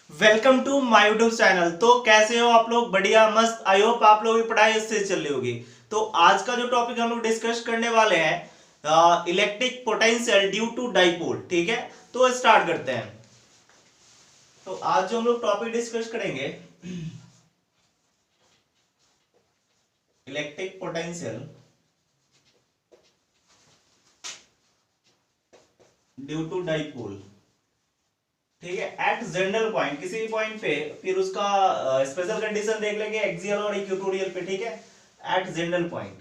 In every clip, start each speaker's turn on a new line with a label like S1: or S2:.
S1: Welcome to my YouTube channel. तो कैसे हो आप लोग? बढ़िया, मस्त। आई होप आप लोगों की पढ़ाई इससे चल रही होगी। तो आज का जो टॉपिक हम लोग डिस्कस करने वाले हैं electric potential due to dipole. ठीक है, तो स्टार्ट करते हैं। तो आज जो हम लोग टॉपिक डिस्कस करेंगे electric potential due to dipole. ठीक है, एट जनरल पॉइंट, किसी भी पॉइंट पे, फिर उसका स्पेशल कंडीशन देख लेंगे एक्सियल और इक्वेटोरियल पे। ठीक है, एट जनरल पॉइंट।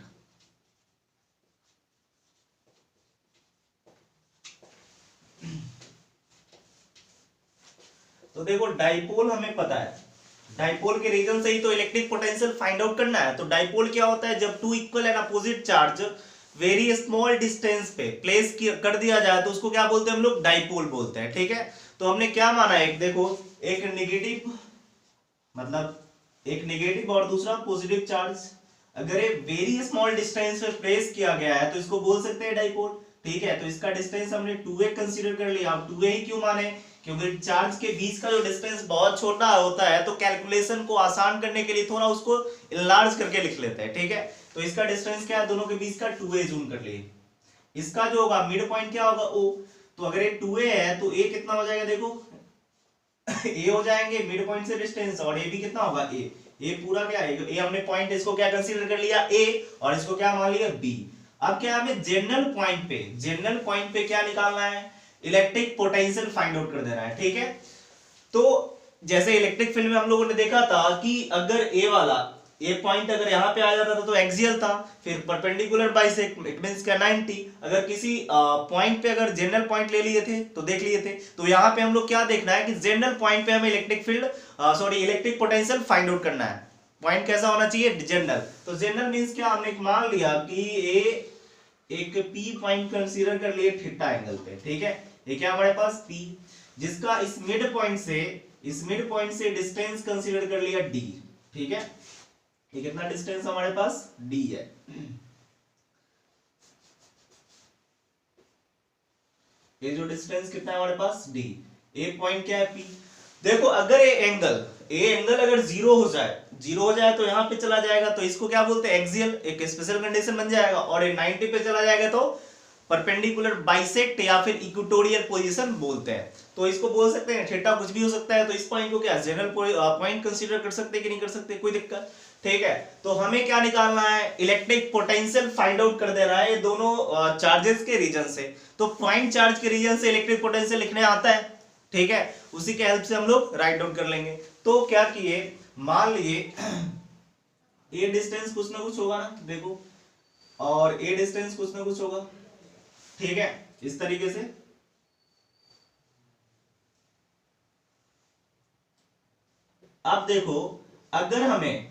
S1: तो देखो, डाइपोल हमें पता है, डाइपोल के रीजन से ही तो इलेक्ट्रिक पोटेंशियल फाइंड आउट करना है। तो डाइपोल क्या होता है? जब two equal and opposite charge very small distance पे प्लेस कर दिया जाए तो उसको क्या बोलते हैं हम लोग? डाइपोल बोलते हैं। ठीक है, तो हमने क्या माना है? एक देखो, एक नेगेटिव, मतलब एक नेगेटिव और दूसरा पॉजिटिव चार्ज अगर ये वेरी स्मॉल डिस्टेंस पे प्लेस किया गया है तो इसको बोल सकते हैं डाइपोल। ठीक है, तो इसका डिस्टेंस हमने 2a कंसीडर कर लिया। अब 2a ही क्यों माने? क्योंकि चार्ज के बीच का जो डिस्टेंस बहुत छोटा होता है तो कैलकुलेशन को आसान करने के लिए थोड़ा उसको इनलार्ज करके लिख लेते हैं। ठीक है, तो इसका डिस्टेंस क्या है दोनों के बीच का? 2a जूम कर लिए। इसका जो होगा मिड पॉइंट क्या होगा? o। तो अगर ये 2a है तो a कितना हो जाएगा? देखो ए हो जाएंगे मिड पॉइंट से डिस्टेंस, और ए भी कितना होगा? ए पूरा क्या है? ए हमने पॉइंट इसको क्या कंसीडर कर लिया? ए, और इसको क्या मान लिया? बी। अब क्या हमें जनरल पॉइंट पे क्या निकालना है? इलेक्ट्रिक पोटेंशियल फाइंड आउट कर देना है। ठीक है, तो जैसे इलेक्ट्रिक फील्ड में हम लोगों ने देखा था कि अगर ए वाला ए पॉइंट अगर यहाँ पे आ जाता था तो एक्सियल था, फिर परपेंडिकुलर बाइसेक्ट, इट मींस क्या 90। अगर किसी पॉइंट पे अगर जनरल पॉइंट ले लिए थे तो देख लिए थे, तो यहाँ पे हम लोग क्या देखना है कि जनरल पॉइंट पे हमें electric field electric potential find out करना है। पॉइंट कैसा होना चाहिए? जनरल। तो जनरल मींस क्या? हमने मान लिया कि ए एक पी पॉइंट कंसीडर कर लिए थीटा एंगल पे। ठीक है, ये क्या हमारे पास? पी, जिसका इस मिड पॉइंट से डिस्टेंस कंसीडर कर लिया डी। ठीक है, ये कितना डिस्टेंस हमारे पास? डी है। ये जो डिस्टेंस कितना है हमारे पास? डी। ए पॉइंट क्या है? पी। देखो, अगर ए एंगल अगर जीरो हो जाए तो यहां पे चला जाएगा, तो इसको क्या बोलते हैं? एक्सियल। एक स्पेशल कंडीशन बन जाएगा। और ये 90 पे चला जाएगा तो परपेंडिकुलर बाइसेक्ट या फिर इक्वेटोरियल पोजीशन बोलते हैं। तो इसको बोल सकते हैं थीटा, कुछ भी हो सकता है। तो इस पॉइंट को क्या जनरल पॉइंट कंसीडर कर सकते हैं कि नहीं कर सकते? कोई दिक्कत? ठीक है, तो हमें क्या निकालना है? इलेक्ट्रिक पोटेंशियल फाइंड आउट कर दे रहा है दोनों चार्जेस के रीजन से। तो पॉइंट चार्ज के रीजन से इलेक्ट्रिक पोटेंशियल लिखने आता है। ठीक है, उसी के हेल्प से हम लोग राइट डाउन कर लेंगे। तो क्या किए, मान लिए ये डिस्टेंस कुछ ना कुछ होगा ना, देखो, और ये डिस्टेंस कुछ ना कुछ होगा। ठीक है, इस तरीके से। अब देखो, अगर हमें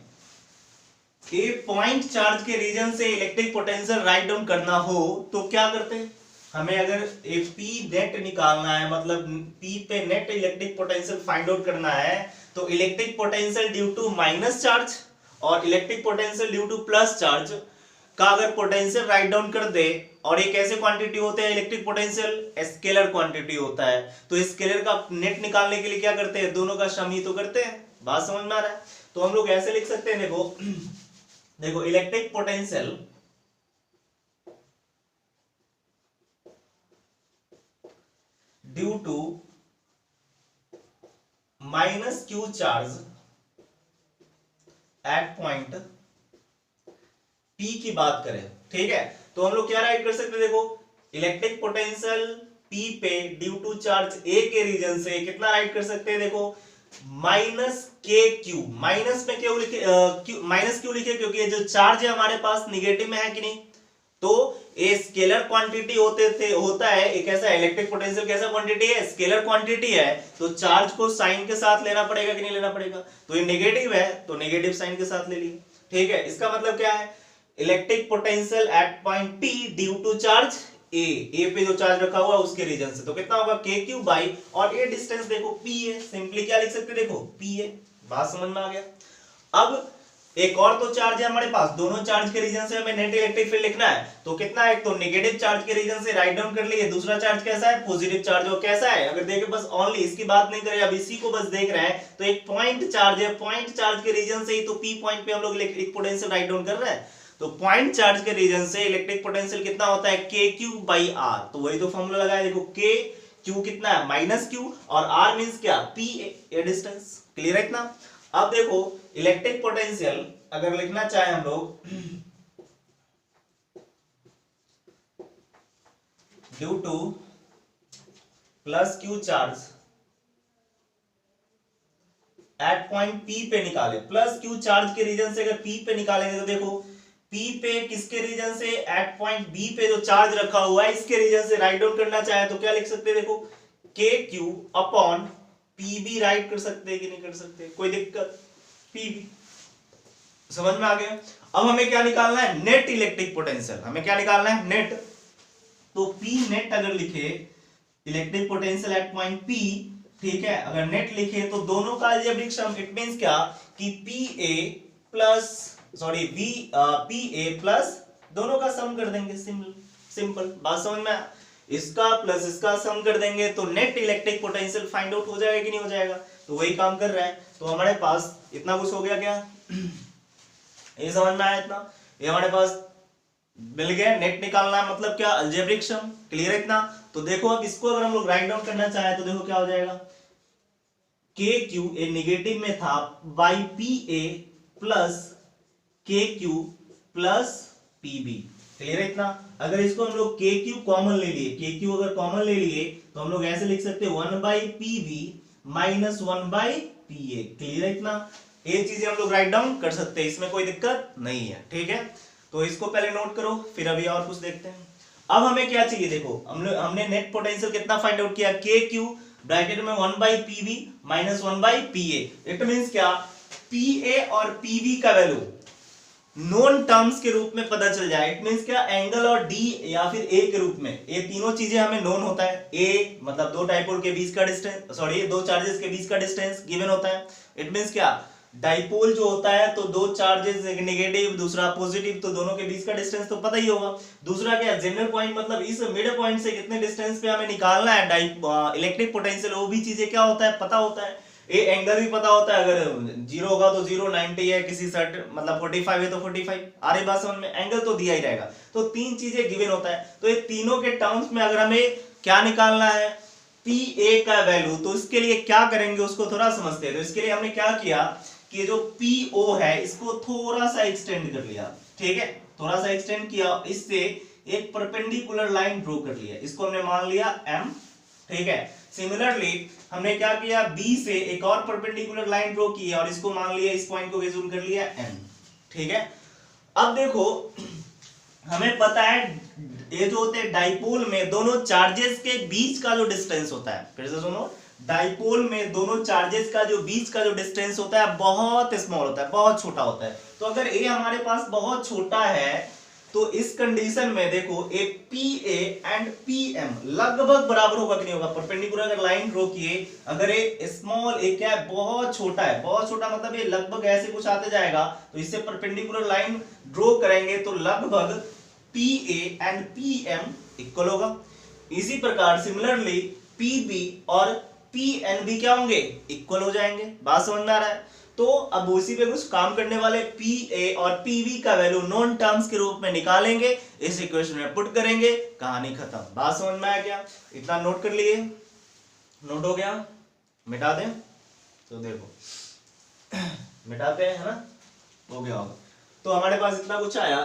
S1: ए पॉइंट चार्ज के रीजन से इलेक्ट्रिक पोटेंशियल राइट डाउन करना हो तो क्या करते हैं? हमें अगर ए पी नेट निकालना है, मतलब पी पे net electric potential find out करना है, तो electric potential due to minus charge और electric potential due to plus charge का अगर पोटेंशियल राइट डाउन कर दे, और ये कैसे क्वांटिटी होते हैं? इलेक्ट्रिक पोटेंशियल स्केलर क्वांटिटी होता है। तो स्केलर का नेट निकालने के लिए क्या करते हैं? दोनों का सम ही तो करते हैं। बात समझ में आ रहा है? तो हम लोग ऐसे लिख सकते हैं, देखो electric potential due to minus Q charge at point P की बात करें। ठीक है, तो हम लोग क्या राइट कर सकते हैं? देखो, इलेक्ट्रिक पोटेंशियल पी पे ड्यू टू चार्ज ए के रीजन से कितना राइट कर सकते हैं? देखो, माइनस के क्यू। माइनस में क्यों लिखे? माइनस क्यों लिखे? क्योंकि ये जो चार्ज है हमारे पास निगेटिव में है कि नहीं। तो ये स्केलर क्वांटिटी होता है। एक ऐसा इलेक्ट्रिक पोटेंशियल कैसा क्वांटिटी है? स्केलर क्वांटिटी है। तो चार्ज को साइन के साथ लेना पड़ेगा कि नहीं लेना पड़ेगा? तो ये नेगेटिव है तो नेगेटिव साइन के साथ ले लिए। ठीक है, इसका मतलब क्या है? Electric potential at point P due to charge A पे जो चार्ज रखा हुआ है उसके रीजन से, तो कितना होगा? के क्यू बाई, और ये डिस्टेंस देखो पी है, सिंपली क्या लिख सकते? देखो पी है। बात समझ में आ गया? अब एक और तो चार्ज है हमारे पास, दोनों चार्ज के रीजन से हमें नेट इलेक्ट्रिक फील्ड लिखना है, तो कितना है, एक तो नेगेटिव चार्ज के रीजन से राइट डाउन कर लिए, दूसरा चार्ज कैसा है, पॉजिटिव चार्ज। वो कैसा है, अगर देखें बस ओनली इसकी बात नहीं करें, अब इसी को बस देख रहे हैं, तो एक पॉइंट चार्ज है, पॉइंट चार्ज के रीजन से ही तो पी पॉइंट पे हम लोग इलेक्ट्रिक पोटेंशियल राइट डाउन कर रहे हैं, तो पॉइंट चार्ज के रीजन से इलेक्ट्रिक पोटेंशियल कितना होता है, के क्यू बाई आर। तो वही तो फॉर्मूला लगाया, देखो के क्यू कितना है, माइनस क्यू, और आर मींस क्या, पी ए डिस्टेंस। क्लियर है इतना। अब देखो इलेक्ट्रिक पोटेंशियल अगर लिखना चाहे हम लोग, due to plus Q charge at point P पे निकाले, प्लस क्यू चार्ज के रीजन से अगर पी पे निकालेंगे तो देखो पी पे किसके रीजन से, एट पॉइंट बी पे जो चार्ज रखा हुआ है इसके रीजन से राइट डाउन करना चाहे तो क्या लिख सकते हैं, देखो K Q upon P B write कर सकते हैं कि नहीं कर सकते, कोई दिक्कत, पी बी। समझ में आ गया। अब हमें क्या निकालना है, नेट इलेक्ट्रिक पोटेंशियल, हमें क्या निकालना है, नेट। तो पी नेट अगर लिखे electric potential at point P, ठीक है, अगर नेट लिखे तो दोनों का अलजेब्रिक सम, इट मींस क्या कि P A plus sorry V P A plus दोनों का सम कर देंगे, सिंपल बात समझ में। इसका प्लस इसका सम कर देंगे तो net electric potential find out हो जाएगा कि नहीं हो जाएगा, तो वही काम कर रहा है। तो हमारे पास इतना कुछ हो गया क्या, ये समझ में आया इतना, ये हमारे पास मिल गया। नेट निकालना है मतलब क्या, अलजेब्रिक सम। क्लियर है इतना। तो देखो अब इसको अगर हम लोग राइट डाउन करना चाहे तो देखो क्या हो जाएगा, के क्यू ए नेगेटिव में था by P A plus K Q plus P B. Clear है इतना। अगर इसको हम लोग के क्यू कॉमन ले लिए, के क्यू अगर कॉमन ले लिए तो हम लोग ऐसे लिख सकते हैं 1 by P B minus 1 by P A. Clear है इतना। ये चीजें हम लोग राइट डाउन कर सकते हैं, इसमें कोई दिक्कत नहीं है, ठीक है। तो इसको पहले नोट करो, फिर अभी और कुछ देखते हैं। अब हमें क्या चाहिए, देखो हमने नेट पोटेंशियल कितना फाइंड आउट किया, के क्यू ब्रैकेट में 1 by P B minus 1 by P A. It means क्या, पी ए और पी बी का वैल्यू नोन टर्म्स के रूप में पता चल जाए। इट मींस क्या, एंगल और डी या फिर ए के रूप में, ये तीनों चीजें हमें नोन होता है। ए मतलब दो डाइपोल के बीच का डिस्टेंस, सॉरी दो चार्जेस के बीच का डिस्टेंस गिवन होता है। इट मींस क्या, डाइपोल जो होता है तो दो चार्जेस, नेगेटिव दूसरा पॉजिटिव, तो दोनों के बीच का डिस्टेंस तो पता ही होगा। दूसरा क्या, जनरल पॉइंट मतलब इस मिड पॉइंट से कितने डिस्टेंस पे हमें निकालना है इलेक्ट्रिक पोटेंशियल, वो भी चीजें क्या होता है, पता होता है। ये एंगल भी पता होता है, अगर 0 होगा तो 0, 90 है किसी सर्ट मतलब 45 है तो 45, आ रही बात समझ में, एंगल तो दिया ही रहेगा। तो तीन चीजें गिवन होता है, तो ये तीनों के टर्म्स में अगर हमें क्या निकालना है, पी ए का वैल्यू, तो इसके लिए क्या करेंगे उसको थोड़ा समझते हैं। तो इसके लिए हमने क्या किया कि जो पी ओ है इसको थोड़ा सा एक्सटेंड कर लिया, ठीक है, थोड़ा सा एक्सटेंड किया, इससे एक परपेंडिकुलर लाइन ड्रॉ कर लिया, इसको हमने मान लिया एम, ठीक है। सिमिलरली हमने क्या किया, बी से एक और परपेंडिकुलर लाइन ड्रॉ की और इसको मान लिया, इस पॉइंट को एज्यूम कर लिया एन, ठीक है। अब देखो हमें पता है ये जो होते हैं डाइपोल में दोनों चार्जेस के बीच का जो डिस्टेंस होता है, फिर से सुनो, डाइपोल में दोनों चार्जेस का जो बीच का जो डिस्टेंस होता है बहुत स्मॉल होता है, बहुत छोटा होता है। तो अगर ए हमारे पास बहुत छोटा है तो इस कंडीशन में देखो A P A and P M लगभग बराबर होगा कि नहीं होगा। परपेंडिकुलर अगर लाइन ड्रॉ किए, अगर ये स्मॉल ए क्या है, बहुत छोटा है, बहुत छोटा मतलब ये लगभग ऐसे कुछ आते जाएगा, तो इससे परपेंडिकुलर लाइन ड्रॉ करेंगे तो लगभग P A and P M equal होगा। इसी प्रकार सिमिलरली पी बी और पी एन भी क्या होंगे, इक्वल हो जाएंगे। बात समझ में आ रहा है। तो अब उसी पे कुछ काम करने वाले, पी ए और पी बी का वैल्यू नॉन टर्म्स के रूप में निकालेंगे, इस इक्वेशन में पुट करेंगे, कहानी खत्म। बात समझ में आ गया, इतना नोट कर लिए, नोट हो गया, मिटा दें तो देखो मिटाते हैं, है ना, हो गया होगा। तो हमारे पास इतना कुछ आया।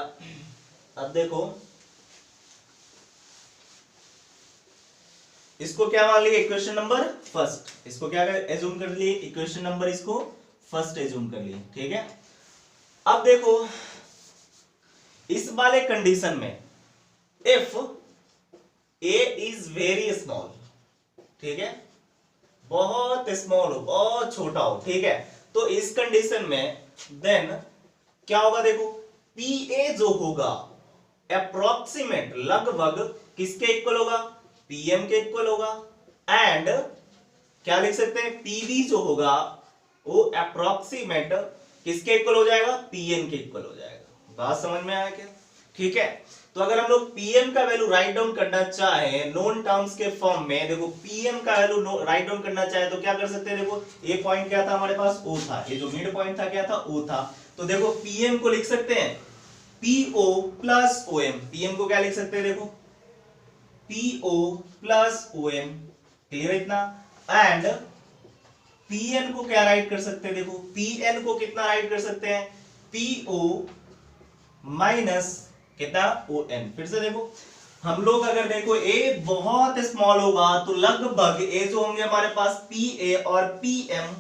S1: अब देखो इसको क्या मान लिए, इक्वेशन नंबर फर्स्ट, इसको क्या एज्यूम कर लिए, इक्वेशन नंबर इसको फर्स्ट एज्यूम कर लिए, ठीक है। अब देखो इस वाले कंडीशन में if A is very small, ठीक है, बहुत स्मॉल हो, बहुत छोटा हो, ठीक है, तो इस कंडीशन में देन क्या होगा, देखो पी ए जो होगा अप्रोक्सीमेट लगभग किसके इक्वल होगा, पीएम के इक्वल होगा, एंड क्या लिख सकते हैं, पीवी जो होगा वो अप्रोक्सीमेट किसके इक्वल हो जाएगा, पीएन के इक्वल हो जाएगा। बात समझ में आया क्या? ठीक है, तो अगर हम लोग पीएम का वैल्यू राइट डाउन करना चाहे नोन टर्म्स के फॉर्म में, देखो पीएम का वैल्यू राइट डाउन करना चाहे तो क्या कर सकते हैं, देखो ये पॉइंट क्या था हमारे पास, ओ था, ये जो मिड पॉइंट था क्या था, ओ था। तो देखो पीएम को लिख सकते हैं पीओ प्लस ओएम। पीएम को क्या लिख सकते हैं, देखो पीओ प्लस ओएम, क्लियर इतना। एंड पीएन को क्या राइट कर सकते हैं, देखो पीएन को कितना राइट कर सकते हैं, पीओ माइनस कितना, ओ एन। फिर से देखो हम लोग अगर देखो ए बहुत स्मॉल होगा तो लगभग ए जो होंगे हमारे पास पी ए और पी एम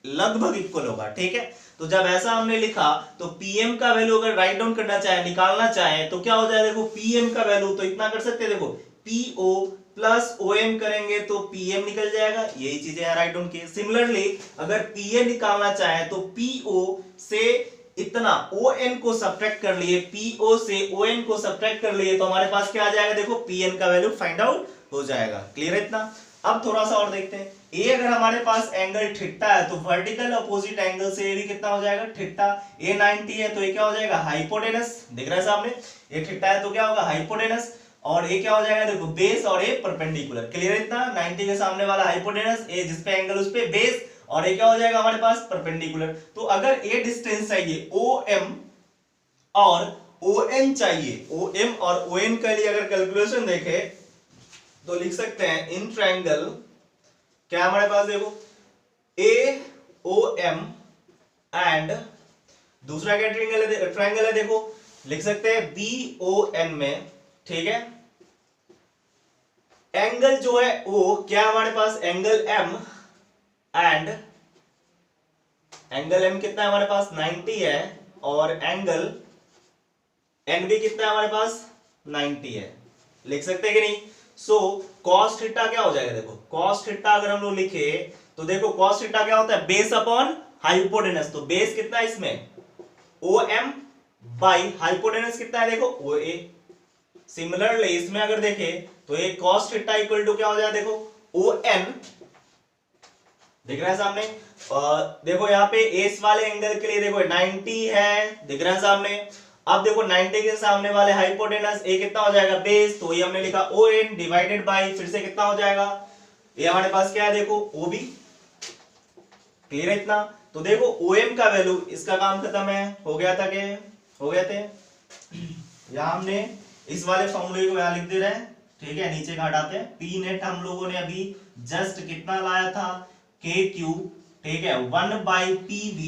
S1: लगभग इक्वल होगा, ठीक है। तो जब ऐसा हमने लिखा तो पीएम का वैल्यू अगर राइट डाउन करना चाहे, निकालना चाहे तो क्या हो जाए, देखो पीएम का वैल्यू तो इतना कर सकते हैं, देखो पीओ प्लस ओएम करेंगे तो पीएम निकल जाएगा, यही चीजें यहां राइट डाउन की। सिमिलरली अगर पीए निकालना चाहे तो पीओ से इतना ओएन को सब्ट्रैक्ट कर लिए, पीओ से ओएन को सब्ट्रैक्ट कर लिए तो हमारे पास क्या आ जाएगा, देखो पीएन का वैल्यू फाइंड आउट हो जाएगा, क्लियर है इतना। अब थोड़ा सा और देखते हैं, ए अगर हमारे पास एंगल थीटा है तो वर्टिकल अपोजिट एंगल से ए भी कितना हो जाएगा, थीटा। ए 90 है तो ये क्या हो जाएगा, हाइपोटेनस, दिख रहा है सामने, ये थीटा है तो क्या होगा, हाइपोटेनस। और ये क्या हो जाएगा, देखो बेस और ये परपेंडिकुलर, क्लियर है इतना। 90 के सामने वाला हाइपोटेनस, ए जिस पे एंगल उस पे बेस, और ये क्या हो जाएगा हमारे पास, परपेंडिकुलर। तो अगर ये डिस्टेंस चाहिए OM और ON चाहिए, OM और ON के लिए अगर कैलकुलेशन देखें तो लिख सकते हैं इन ट्रायंगल क्या हमारे पास, देखो AOM एंड दूसरा क्या ट्रायंगल है, देखो लिख सकते हैं BON में, ठीक है। एंगल जो है O क्या हमारे पास, angle M and angle M कितना है हमारे पास, 90 है, और एंगल N भी कितना है हमारे पास, 90 है, लिख सकते हैं कि नहीं। सो cos थीटा क्या हो जाएगा, देखो cos थीटा अगर हम लोग लिखे तो देखो cos थीटा क्या होता है, बेस अपॉन हाइपोटेनस। तो बेस कितना है इसमें, OM बाई हाइपोटेनस कितना है, देखो OA। सिमिलरली इसमें अगर देखे तो ये cos थीटा इक्वल टू क्या हो जाएगा, देखो ON, दिख रहा है सामने। देखो यहाँ पे एस वाले एंगल के लिए देखो 90 है, दिख रहा है सामने। अब देखो 90 के सामने वाले हाइपोटेनस ए कितना हो जाएगा, बेस, तो ये हमने लिखा ON डिवाइडेड बाय फिर से कितना हो जाएगा, ये हमारे पास क्या है, देखो OB, क्लियर है इतना। तो देखो OM का वैल्यू, इसका काम खत्म है, हो गया था, के हो गए थे। यहां हमने इस वाले फॉर्मूले को यहां लिख दे रहे हैं, ठीक है, नीचे का हटाते हैं। पी नेट हम लोगों ने अभी जस्ट कितना लाया था, KQ, ठीक है, 1/PV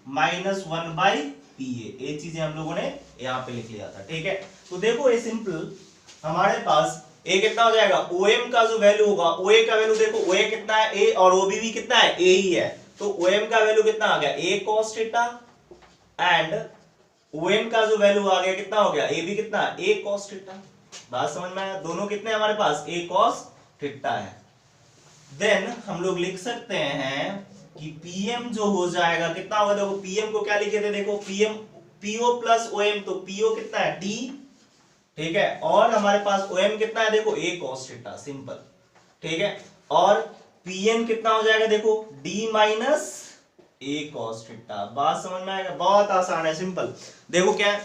S1: माइनस 1/PA, ये चीजें हम लोगों ने यहाँ पे लिख लिया था, ठीक है। तो देखो ये सिंपल हमारे पास ए कितना हो जाएगा, OM का जो वैल्यू होगा, OA का वैल्यू देखो OA कितना है, A, और OB भी कितना है, A ही है। तो OM का वैल्यू कितना आ गया, A cos theta, and ON का जो वैल्यू आ गया कितना हो गया, A भी कितना है, A cos थीटा। बात समझ में आया, दोनों कितने हमारे पास, A cos थीटा है। देन हम लोग लिख सकते हैं कि PM जो हो जाएगा कितना होगा, देखो PM को क्या लिखे थे, देखो PM PO प्लस OM, तो PO कितना है, D, ठीक है, और हमारे पास OM कितना है, देखो A cos थीटा, सिंपल, ठीक है। और PN कितना हो जाएगा, देखो D minus A cos theta. बात समझ में आएगा, बहुत आसान है, सिंपल। देखो क्या है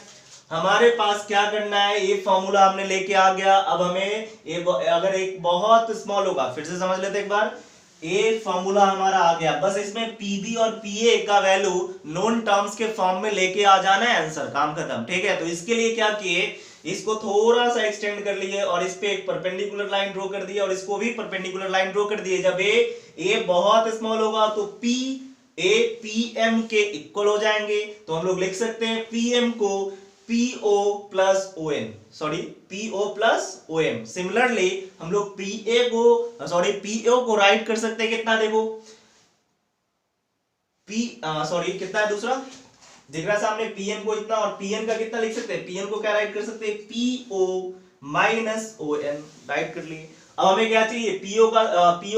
S1: हमारे पास, क्या करना है, ये फॉर्मूला हमने लेके आ गया। अब हमें ये अगर एक बहुत स्मॉल होगा, फिर से समझ लेते एक बार, ये फॉर्मूला हमारा आ गया, बस इसमें PB और PA का वैल्यू नोन टर्म्स के फॉर्म में लेके आ जाना है, आंसर, काम खत्म, ठीक है। तो इसके लिए क्या किए, इसको थोड़ा सा एक्सटेंड कर लिए और इस पे एक परपेंडिकुलर लाइन ड्रॉ कर दी, और इसको भी परपेंडिकुलर लाइन ड्रॉ कर दिए। जब ये बहुत स्मॉल होगा तो PA PM के इक्वल हो जाएंगे, तो हम लोग लिख सकते हैं PM को PO plus ON, sorry PO plus OM। Similarly हम लोग PO को राइट कर सकते हैं कितना, देखो कितना है दूसरा, दिख रहा है सामने, PM को इतना, और PN का कितना लिख सकते हैं, PN को क्या राइट कर सकते हैं, PO माइनस ON, राइट कर लिए। अब हमें क्या चाहिए, PO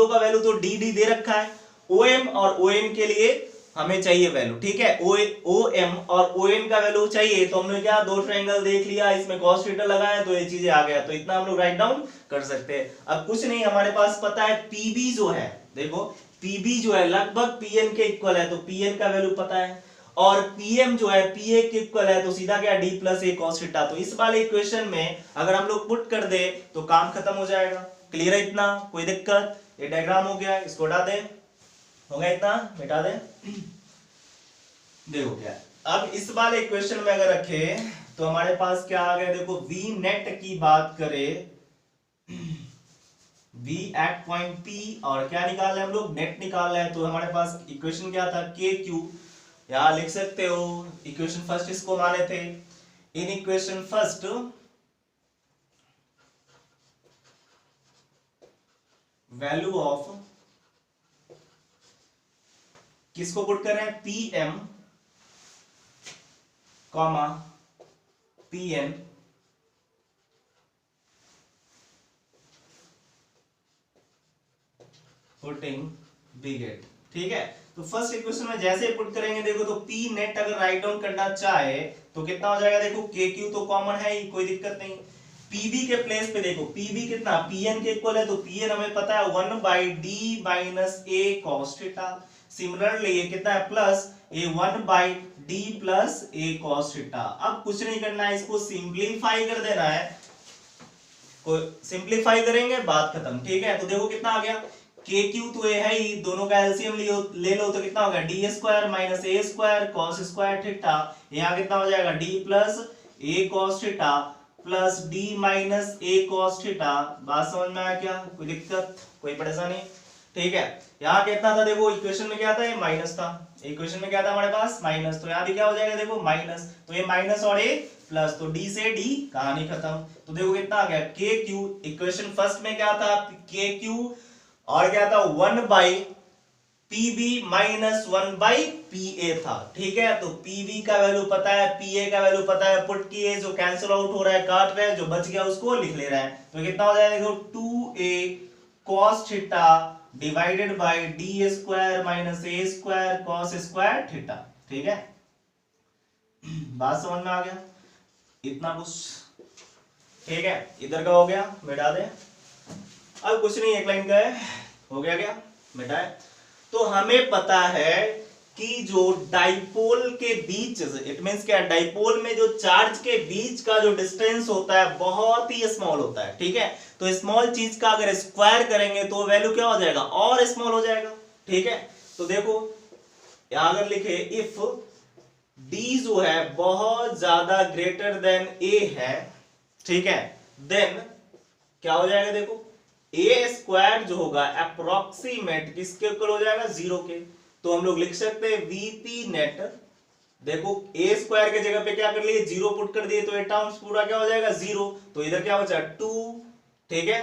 S1: का वैल्यू तो डी दे रखा है, OM और ON के लिए हमें चाहिए वैल्यू, ठीक है। OM और ON का वैल्यू चाहिए, तो हमने क्या, दो ट्रायंगल देख लिया, इसमें cos थीटा लगाया तो ये चीजें आ गया, तो इतना हम लोग राइट डाउन कर सकते हैं। अब कुछ नहीं, हमारे पास पता है PB जो है, देखो PB जो है लगभग PN के इक्वल है, तो PN का वैल्यू पता है, और पीएम जो है पीए के इक्वल है, तो सीधा क्या D plus A cos theta. तो इस वाले इक्वेशन में अगर हम लोग पुट कर दे तो काम खत्म हो जाएगा। क्लियर है इतना, कोई दिक्कत? ये डायग्राम हो गया, इसको हटा दे, हो गया इतना, मिटा दे। देखो क्या अब इस वाले इक्वेशन में अगर रखे तो हमारे पास क्या आ गया, देखो वी नेट की बात करें, V एट पॉइंट P, और क्या निकाल रहे हैं हम लोग, नेट निकाल रहे हैं। तो हमारे पास इक्वेशन क्या था, के क्यू, यहां लिख सकते हो इक्वेशन फर्स्ट इसको माने थे। इन इक्वेशन फर्स्ट वैल्यू ऑफ किसको पुट कर रहे हैं, PM comma PN putting B get. ठीक है, तो फर्स्ट इक्वेशन में जैसे पुट करेंगे देखो, तो पी नेट अगर राइट डाउन करना चाहे तो कितना हो जाएगा, देखो के क्यू तो कॉमन है ही, कोई दिक्कत नहीं। पीबी के प्लेस पे देखो, पीबी कितना पीएन के इक्वल है, तो पीएन हमें पता है 1/d minus A cos theta. Similarly ये कितना है, plus A 1/d plus A cos theta. अब कुछ नहीं करना है, इसको सिंप्लीफाई कर देना है, सिंप्लीफाई करेंगे बात खत्म। ठीक है, तो देखो कितना आ गया, के क्यू तो ए है ही, दोनों का एलसीएम ले लो तो कितना होगा, D square minus A square cos square theta. यहाँ कितना हो जाएगा, D plus A cos theta plus D minus A cos theta. बात समझ में आया क्या, कोई दिक्कत, कोई परेशानी? ठीक है, यहाँ कितना था, देखो इक्वेशन में क्या था, ये माइनस था, इक्वेशन में क्या था हमारे पास, माइनस। तो यहाँ भी क्या हो जाएगा, देखो माइनस, तो ये माइनस और ए प्लस, तो डी से डी कहानी खत्म। तो देखो कितना आ गया, के क्यू, इक्वेशन फर्स्ट में क्या था, के क्यू और क्या था 1/PB माइनस 1/PA था। ठीक है, तो PB का वैल्यू पता है, PA का वैल्यू पता है, पुट किए, जो कैंसिल आउट हो रहा है काट रहे हैं, जो बच गया उसको लिख ले रहा है। तो कितना हो जाएगा, देखो 2a cos theta divided by D square minus A square cos square theta. ठीक है, बात समझ में आ गया इतना कुछ? ठीक है, इधर का हो गया, मिटा दे। अब कुछ नहीं, एक लाइन का है, हो गया क्या, मिटाए। तो हमें पता है कि जो डाइपोल के बीच, इट मींस क्या, डाइपोल में जो चार्ज के बीच का जो डिस्टेंस होता है बहुत ही स्मॉल होता है। ठीक है, तो स्मॉल चीज का अगर स्क्वायर करेंगे तो वैल्यू क्या हो जाएगा, और स्मॉल हो जाएगा। ठीक है, तो देखो यहां अगर लिखे इफ डी जो है बहुत ज्यादा ग्रेटर देन ए है, ठीक है, देन क्या हो जाएगा, देखो ए स्क्वायर जो होगा अप्रोक्सीमेट किसके इक्वल हो जाएगा, 0 के। तो हम लोग लिख सकते हैं वीपी नेट, देखो ए स्क्वायर के जगह पे क्या कर लिए, 0 पुट कर दिए, तो ये टर्म्स पूरा क्या हो जाएगा, 0। तो इधर क्या बचा, 2। ठीक है,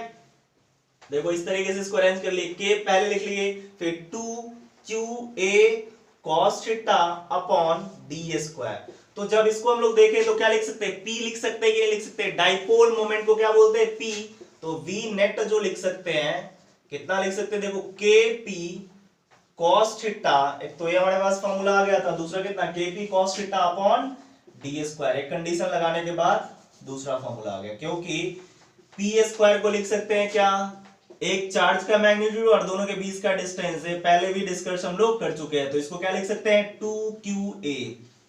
S1: देखो इस तरीके से इसको अरेंज कर लिए, के पहले लिख लिए, फिर 2qa cos theta upon D square. तो जब इसको हम लोग देखें तो क्या लिख सकते हैं, P लिख सकते हैं, ये लिख सकते हैं, डाइपोल मोमेंट को क्या बोलते हैं, P। तो V नेट जो लिख सकते हैं, कितना लिख सकते हैं, देखो KP cos थीटा, एक तो ये हमारे पास फॉर्मूला आ गया था, दूसरा कितना KP cos theta upon D square. एक कंडीशन लगाने के बाद दूसरा फॉर्मूला आ गया, क्योंकि P स्क्वायर को लिख सकते हैं क्या, एक चार्ज का मैग्नीट्यूड और दोनों के बीच का डिस्टेंस है, पहले भी डिस्कस हम लोग कर चुके हैं। तो इसको क्या लिख सकते हैं, 2qa।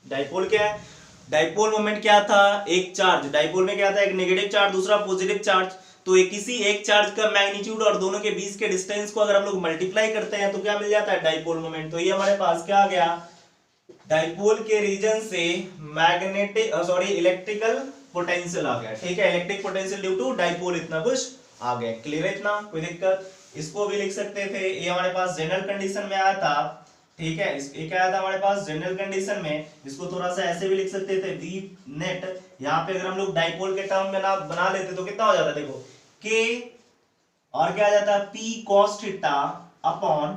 S1: डाइपोल क्या है, डाइपोल मोमेंट क्या था, एक चार्ज, डाइपोल में क्या था, एक नेगेटिव चार्ज दूसरा पॉजिटिव चार्ज। तो एक किसी एक चार्ज का मैग्नीट्यूड और दोनों के बीच के डिस्टेंस को अगर हम लोग मल्टीप्लाई करते हैं तो क्या मिल जाता है, डाइपोल मोमेंट। तो ये हमारे पास क्या आ गया, डाइपोल के रीजन से मैग्नेटिक इलेक्ट्रिकल पोटेंशियल आ गया। ठीक है, electric potential due to dipole, इतना कुछ आ गया। क्लियर है इतना, कोई दिक्कत? इसको भी लिख सकते थे, ये हमारे पास जनरल कंडीशन में आया था। ठीक है, ये क्या आया था हमारे पास जनरल कंडीशन में, इसको थोड़ा सा ऐसे भी लिख सकते थे, वी नेट। यहाँ पे अगर हम लोग डाइपोल के टर्म में ना बना लेते तो कितना हो जाता, देखो के और क्या आ जाता है, P cos theta upon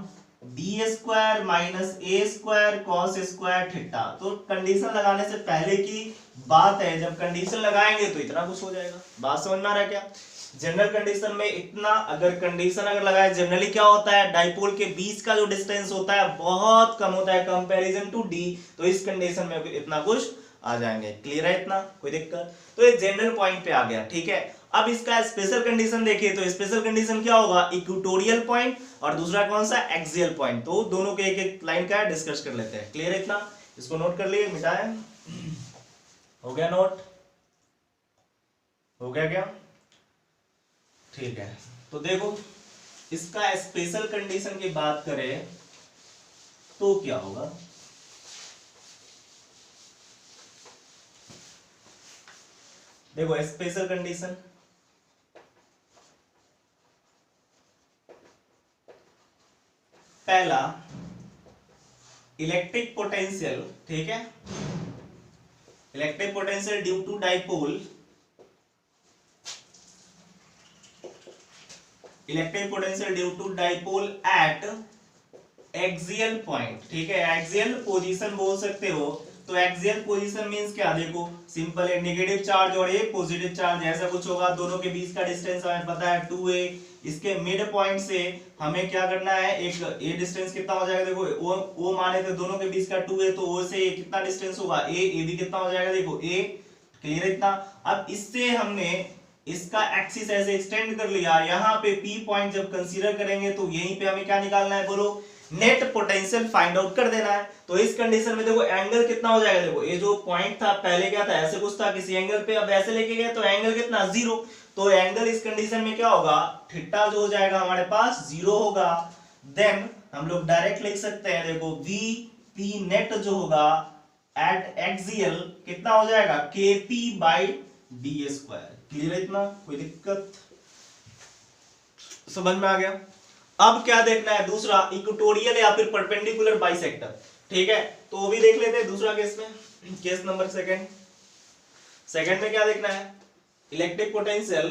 S1: D square minus A square cos square theta. तो कंडीशन लगाने से पहले की बात है, जब कंडीशन लगाएंगे तो इतना कुछ हो जाएगा। बात समझ में आ रहा है क्या? जनरल कंडीशन में इतना, अगर कंडीशन अगर लगाए, जनरली क्या होता है, डाइपोल के बीच का जो डिस्टेंस होता है बहुत कम होता है कंपैरिजन टू डी, तो इस कंडीशन में इतना कुछ आ जाएंगे। क्लियर है इतना, कोई दिक्कत? तो ये जनरल पॉइंट पे आ गया। ठीक है, अब इसका स्पेशल कंडीशन देखिए, तो स्पेशल कंडीशन क्या होगा, इक्वेटोरियल पॉइंट और दूसरा कौन सा, एक्सियल पॉइंट। तो दोनों के एक एक लाइन का डिस्कस कर लेते हैं। क्लियर है इतना? इसको नोट कर लिए, मिटाए, हो गया नोट, हो गया क्या? ठीक है, तो देखो इसका स्पेशल कंडीशन की बात करें तो क्या होगा, देखो स्पेशल कंडीशन, पहला इलेक्ट्रिक पोटेंशियल, ठीक है, electric potential due to dipole, electric potential due to dipole at axial point, ठीक है, एक्सियल पोजीशन बोल सकते हो। तो एक्सियल पोजीशन मींस क्या, देखो सिंपल है, नेगेटिव चार्ज और ये पॉजिटिव चार्ज ऐसा कुछ होगा, दोनों के बीच का डिस्टेंस हमें पता है 2a, इसके मिड पॉइंट से हमें क्या करना है, एक ये डिस्टेंस कितना हो जाएगा, देखो ओ माने तो दोनों के बीच का 2a, तो ओ से कितना डिस्टेंस होगा a भी कितना हो जाएगा, देखो a, क्लियर इतना। अब इससे हमने इसका एक्सिस ऐसे एक्सटेंड कर लिया, यहाँ पे P पॉइंट जब कंसीडर करेंगे तो यहीं पे हमें क्या निकालना है, बोलो नेट पोटेंशियल फाइंड आउट कर देना है। तो इस कंडीशन में देखो एंगल कितना हो जाएगा, देखो ये जो पॉइंट था पहले क्या था, ऐसे कुछ था किसी एंगल पे, अब ऐसे लेके गए तो एंगल कितना, 0। तो एंगल इस कंडीशन में क्या होगा, थीटा जो हो जाएगा हमारे पास 0 होगा। देन हम लोग डायरेक्ट लिख सकते हैं, देखो वी पी नेट जो होगा एट एक्सियल कितना हो जाएगा, KP by D square. Clear है इतना, कोई दिक्कत, समझ में आ गया? अब क्या देखना है, दूसरा इक्वेटोरियल या फिर परपेंडिकुलर बाइसेक्टर, ठीक है, तो वो भी देख लेते हैं दूसरा केस में, केस नंबर सेकंड में क्या देखना है, electric potential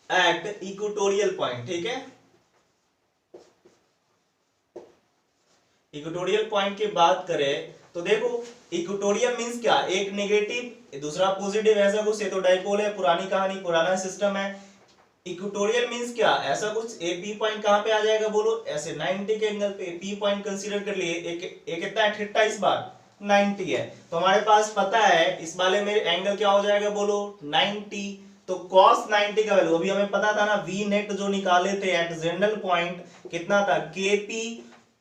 S1: at equatorial point, ठीक है, इक्वेटोरियल पॉइंट की बात करें तो देखो इक्वेटोरियल मींस क्या, एक नेगेटिव दूसरा पॉजिटिव, ऐसा कुछ, ये तो डाइपोल है, पुरानी कहानी, पुराना सिस्टम है। इक्वेटोरियल मींस क्या, ऐसा कुछ, ए पी पॉइंट कहां पे आ जाएगा, बोलो ऐसे 90 के एंगल पे, पी पॉइंट कंसीडर कर लिए, एक कितना है थीटा, इस बार 90 है, तो हमारे पास पता है इस वाले में एंगल क्या हो जाएगा, बोलो 90। तो cos 90 का वैल्यू अभी हमें पता था ना, वी नेट जो निकाले थे एट जनरल पॉइंट कितना था, KP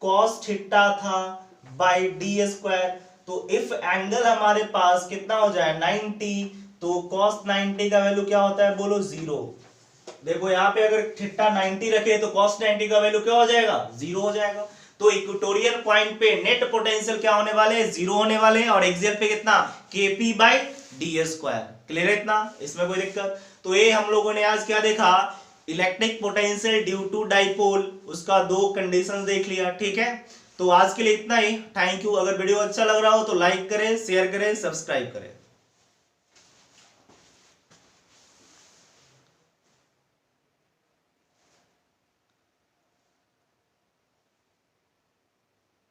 S1: cos थीटा था बाई डी स्क्वायर। तो इफ एंगल हमारे पास कितना हो जाए 90, तो cos 90 का वैल्यू क्या होता है, बोलो 0। देखो यहाँ पे अगर थीटा 90 रखे तो cos 90 का वैल्यू क्या हो जाएगा, 0 हो जाएगा। तो इक्वेटोरियल पॉइंट पे नेट पोटेंशियल क्या होने वाले हैं, 0 होने वाले हैं, और एक्सियल पे कितना, KP by D square. Clear है इतना, इसमें कोई दिक्कत? तो ये हम लोगों ने आज क्या देखा, electric potential due to dipole, उसका 2 कंडीशंस देख लिया, ठीक है। तो आज के लिए इतना ही, थैंक यू। अगर वीडियो अच्छा लग रहा हो तो लाइक करें, शेयर करें, सब्सक्राइब करें।